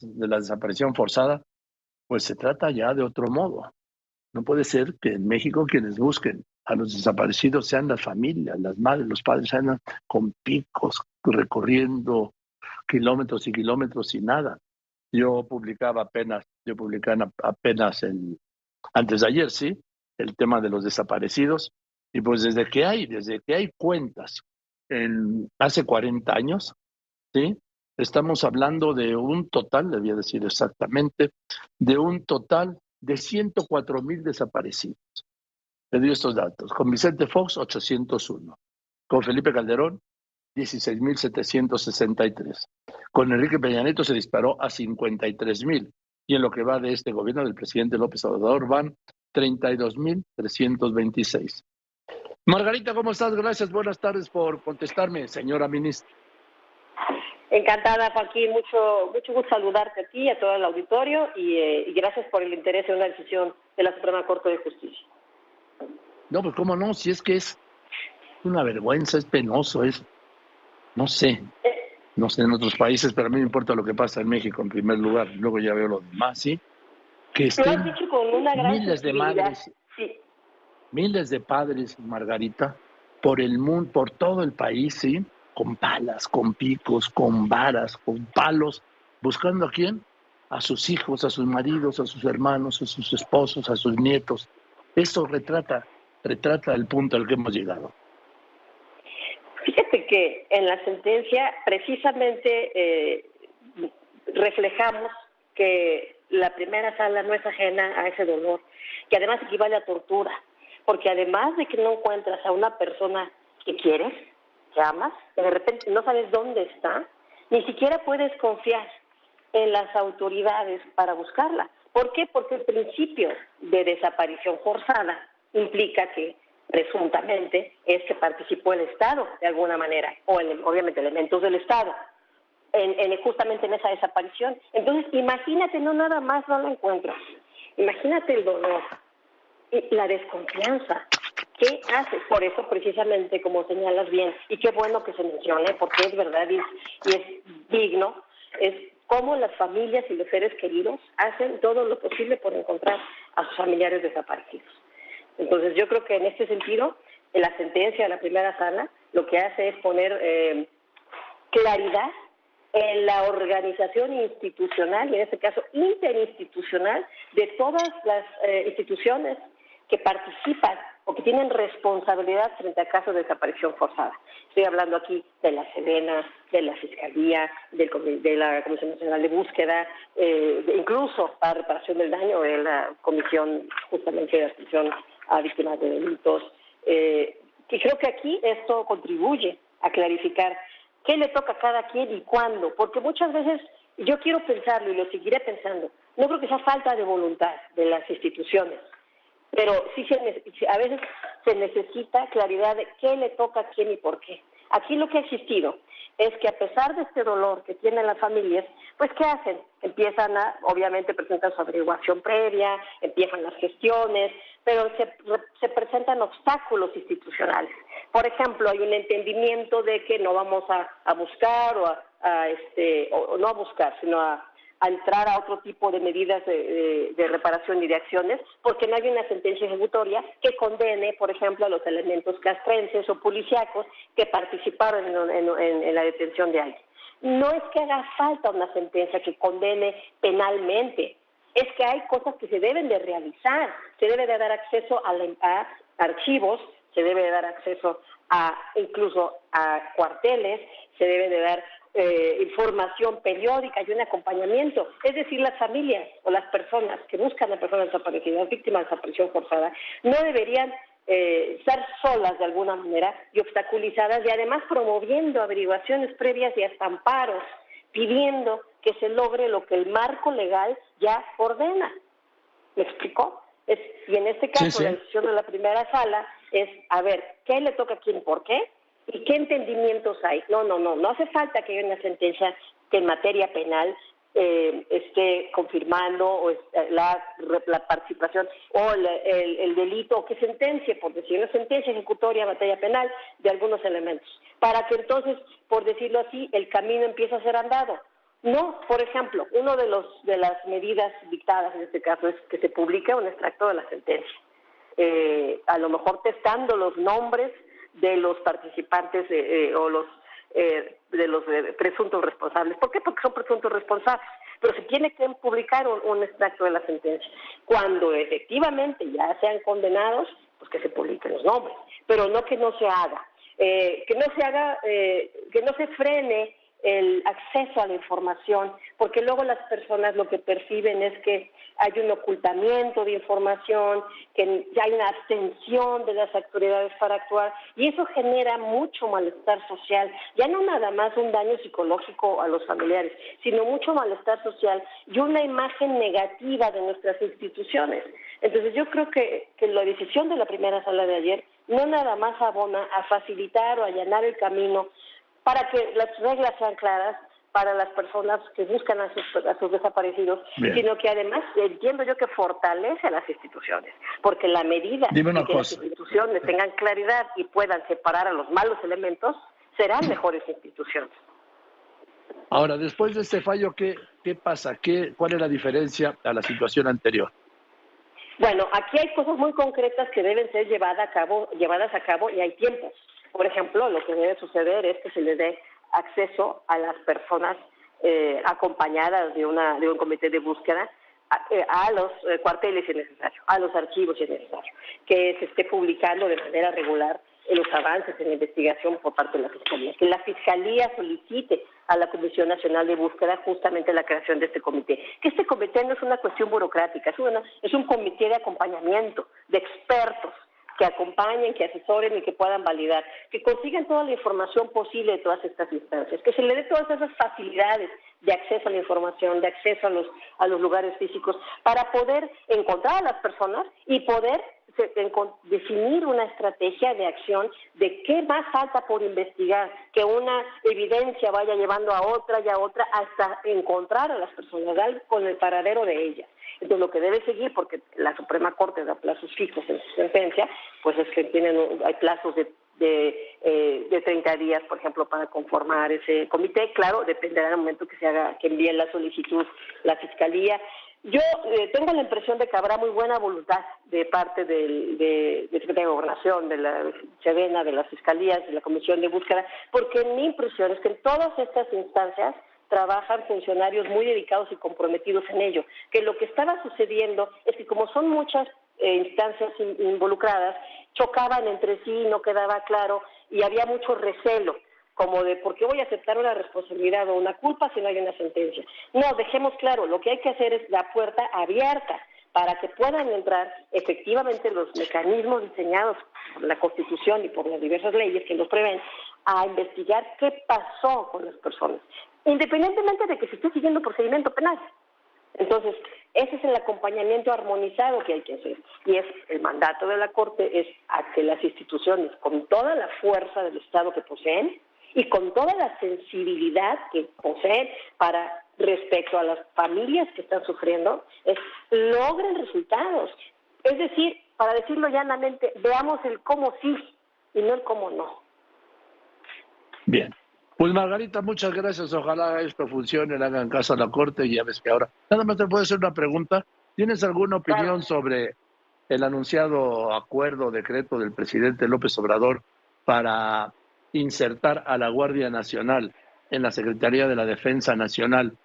de la desaparición forzada, pues se trata ya de otro modo. No puede ser que en México quienes busquen a los desaparecidos sean las familias, las madres, los padres andan con picos, recorriendo kilómetros y kilómetros y nada. Yo publicaba apenas antes de ayer, sí, el tema de los desaparecidos, y pues desde que hay cuentas hace 40 años, sí, estamos hablando de un total, le voy a decir exactamente, de un total de 104,000 desaparecidos. Le dio estos datos. Con Vicente Fox, 801. Con Felipe Calderón, 16,763. Con Enrique Peña Nieto se disparó a 53,000. Y en lo que va de este gobierno del presidente López Obrador van 32,326. Margarita, ¿cómo estás? Gracias, buenas tardes por contestarme, señora ministra. Encantada, Joaquín, mucho gusto saludarte a ti, a todo el auditorio y gracias por el interés en una decisión de la Suprema Corte de Justicia. No, pues cómo no, si es que es una vergüenza, es penoso, no sé en otros países, pero a mí me importa lo que pasa en México en primer lugar, luego ya veo lo demás, ¿sí? Que lo has estén dicho con una gran miles de madres, sí, miles de padres, Margarita, por el mundo, por todo el país, ¿sí? Con palas, con picos, con varas, con palos, buscando ¿a quién? A sus hijos, a sus maridos, a sus hermanos, a sus esposos, a sus nietos. Eso retrata el punto al que hemos llegado. Fíjate que en la sentencia precisamente reflejamos que la primera sala no es ajena a ese dolor, que además equivale a tortura, porque además de que no encuentras a una persona que quieres, que amas, que de repente no sabes dónde está, ni siquiera puedes confiar en las autoridades para buscarla. ¿Por qué? Porque el principio de desaparición forzada implica que presuntamente es que participó el Estado de alguna manera, o obviamente elementos del Estado, justamente en esa desaparición. Entonces, imagínate, no nada más no lo encuentras, imagínate el dolor, la desconfianza. ¿Qué haces? Por eso, precisamente, como señalas bien, y qué bueno que se mencione, porque es verdad y es digno, es cómo las familias y los seres queridos hacen todo lo posible por encontrar a sus familiares desaparecidos. Entonces, yo creo que en este sentido, en la sentencia de la primera sala, lo que hace es poner claridad en la organización institucional, y en este caso interinstitucional, de todas las instituciones que participan o que tienen responsabilidad frente a casos de desaparición forzada. Estoy hablando aquí de la Sedena, de la Fiscalía, de la Comisión Nacional de Búsqueda, incluso para reparación del daño de la Comisión justamente de Atención a Víctimas de Delitos. Que creo que aquí esto contribuye a clarificar qué le toca a cada quien y cuándo, porque muchas veces yo quiero pensarlo y lo seguiré pensando, no creo que sea falta de voluntad de las instituciones, pero sí a veces se necesita claridad de qué le toca a quién y por qué. Aquí lo que ha existido es que a pesar de este dolor que tienen las familias, pues ¿qué hacen? Obviamente presentan su averiguación previa, empiezan las gestiones, pero se presentan obstáculos institucionales. Por ejemplo, hay un entendimiento de que no vamos a buscar o no a buscar, sino a entrar a otro tipo de medidas de reparación y de acciones, porque no hay una sentencia ejecutoria que condene, por ejemplo, a los elementos castrenses o policíacos que participaron en la detención de alguien. No es que haga falta una sentencia que condene penalmente, es que hay cosas que se deben de realizar, se debe de dar acceso a archivos, se debe de dar acceso incluso a cuarteles, se debe de dar información periódica y un acompañamiento. Es decir, las familias o las personas que buscan a personas desaparecidas, víctimas de desaparición forzada, no deberían estar solas de alguna manera y obstaculizadas, y además promoviendo averiguaciones previas y hasta amparos, pidiendo que se logre lo que el marco legal ya ordena. ¿Me explicó? Y en este caso, sí. La decisión de la primera sala es, a ver, ¿qué le toca a quién, por qué? ¿Y qué entendimientos hay? No hace falta que haya una sentencia que en materia penal esté confirmando la participación o el delito, o que sentencie, por decir una sentencia ejecutoria en materia penal de algunos elementos, para que entonces, por decirlo así, el camino empiece a ser andado. No, por ejemplo, uno de las medidas dictadas en este caso es que se publique un extracto de la sentencia, a lo mejor testando los nombres de los participantes o los de los presuntos responsables. ¿Por qué? Porque son presuntos responsables. Pero se tiene que publicar un extracto de la sentencia. Cuando efectivamente ya sean condenados, pues que se publiquen los nombres, pero no que no se haga. Que no se frene el acceso a la información, porque luego las personas lo que perciben es que hay un ocultamiento de información, que ya hay una abstención de las autoridades para actuar, y eso genera mucho malestar social, ya no nada más un daño psicológico a los familiares, sino mucho malestar social y una imagen negativa de nuestras instituciones. Entonces yo creo que la decisión de la primera sala de ayer no nada más abona a facilitar o allanar el camino para que las reglas sean claras para las personas que buscan a sus desaparecidos, Bien. Sino que además entiendo yo que fortalece a las instituciones, porque la medida de que las instituciones tengan claridad y puedan separar a los malos elementos, serán mejores instituciones. Ahora, después de este fallo, ¿qué pasa? ¿Cuál es la diferencia a la situación anterior? Bueno, aquí hay cosas muy concretas que deben ser llevadas a cabo y hay tiempos. Por ejemplo, lo que debe suceder es que se le dé acceso a las personas acompañadas de un comité de búsqueda a los cuarteles si es necesario, a los archivos si es necesario, que se esté publicando de manera regular los avances en la investigación por parte de la Fiscalía, que la Fiscalía solicite a la Comisión Nacional de Búsqueda justamente la creación de este comité, que este comité no es una cuestión burocrática, es un comité de acompañamiento, de expertos, que acompañen, que asesoren y que puedan validar, que consigan toda la información posible de todas estas instancias, que se le dé todas esas facilidades de acceso a la información, de acceso a los lugares físicos, para poder encontrar a las personas y poder definir una estrategia de acción de qué más falta por investigar, que una evidencia vaya llevando a otra y a otra hasta encontrar a las personas, dar con el paradero de ellas. Entonces, lo que debe seguir, porque la Suprema Corte da plazos fijos en su sentencia, pues es que hay plazos de 30 días, por ejemplo, para conformar ese comité. Claro, dependerá del momento que envíen la solicitud la Fiscalía. Yo tengo la impresión de que habrá muy buena voluntad de parte del Secretario de Gobernación, de la Sedena, de las Fiscalías, de la Comisión de Búsqueda, porque mi impresión es que en todas estas instancias trabajan funcionarios muy dedicados y comprometidos en ello, que lo que estaba sucediendo es que como son muchas instancias involucradas, chocaban entre sí, no quedaba claro y había mucho recelo, como de ¿por qué voy a aceptar una responsabilidad o una culpa si no hay una sentencia? No, dejemos claro, lo que hay que hacer es la puerta abierta para que puedan entrar efectivamente los mecanismos diseñados por la Constitución y por las diversas leyes que los prevén a investigar qué pasó con las personas, independientemente de que se esté siguiendo procedimiento penal. Entonces, ese es el acompañamiento armonizado que hay que hacer. Y es el mandato de la Corte es a que las instituciones, con toda la fuerza del Estado que poseen y con toda la sensibilidad que poseen para respecto a las familias que están sufriendo, logren resultados. Es decir, para decirlo llanamente, veamos el cómo sí y no el cómo no. Bien. Pues Margarita, muchas gracias. Ojalá esto funcione, le hagan caso a la Corte y ya ves que ahora... Nada más te puedo hacer una pregunta. ¿Tienes alguna opinión sobre el anunciado acuerdo o decreto del presidente López Obrador para insertar a la Guardia Nacional en la Secretaría de la Defensa Nacional,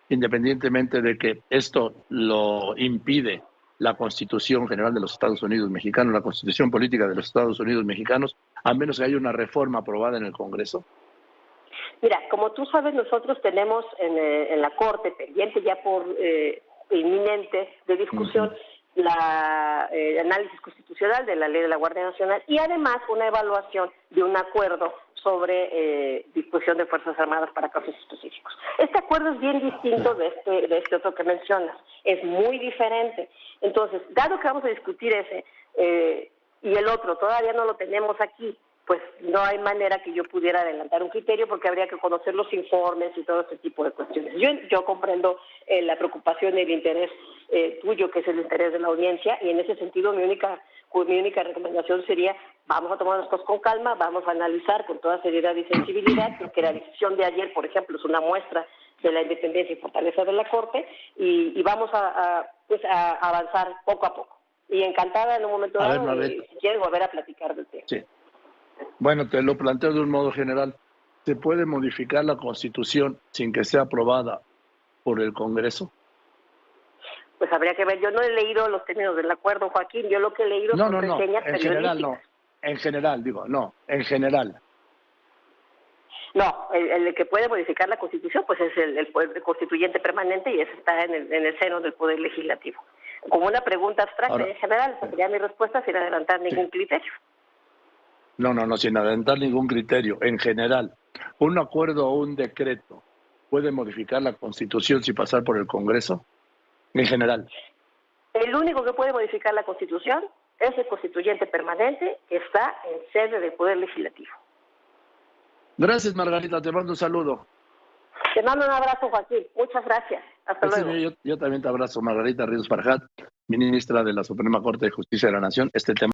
independientemente de que esto lo impide la Constitución General de los Estados Unidos Mexicanos, la Constitución Política de los Estados Unidos Mexicanos, a menos que haya una reforma aprobada en el Congreso? Mira, como tú sabes, nosotros tenemos en la Corte, pendiente ya por inminente de discusión, el análisis constitucional de la Ley de la Guardia Nacional y además una evaluación de un acuerdo sobre disposición de Fuerzas Armadas para casos específicos. Este acuerdo es bien distinto de este otro que mencionas, es muy diferente. Entonces, dado que vamos a discutir ese y el otro todavía no lo tenemos aquí, pues no hay manera que yo pudiera adelantar un criterio porque habría que conocer los informes y todo este tipo de cuestiones. Yo comprendo la preocupación y el interés tuyo, que es el interés de la audiencia, y en ese sentido mi única recomendación sería vamos a tomar las cosas con calma, vamos a analizar con toda seriedad y sensibilidad, porque la decisión de ayer, por ejemplo, es una muestra de la independencia y fortaleza de la Corte, y vamos a avanzar poco a poco. Y encantada en un momento dado, si quieres volver a platicar del tema. Sí. Bueno, te lo planteo de un modo general. ¿Se puede modificar la Constitución sin que sea aprobada por el Congreso? Pues habría que ver. Yo no he leído los términos del acuerdo, Joaquín. Yo lo que he leído son reseñas periodísticas. En general, en general. No, el que puede modificar la Constitución pues es el poder constituyente permanente, y eso está en el seno del Poder Legislativo. Como una pregunta abstracta. Ahora, en general, esa sería mi respuesta sin adelantar ningún criterio. No, sin adelantar ningún criterio. En general, ¿un acuerdo o un decreto puede modificar la Constitución sin pasar por el Congreso? En general. El único que puede modificar la Constitución es el constituyente permanente, que está en sede del Poder Legislativo. Gracias, Margarita. Te mando un saludo. Te mando un abrazo, Joaquín. Muchas gracias. Hasta luego. Yo también te abrazo, Margarita Ríos Farjat, ministra de la Suprema Corte de Justicia de la Nación. Este tema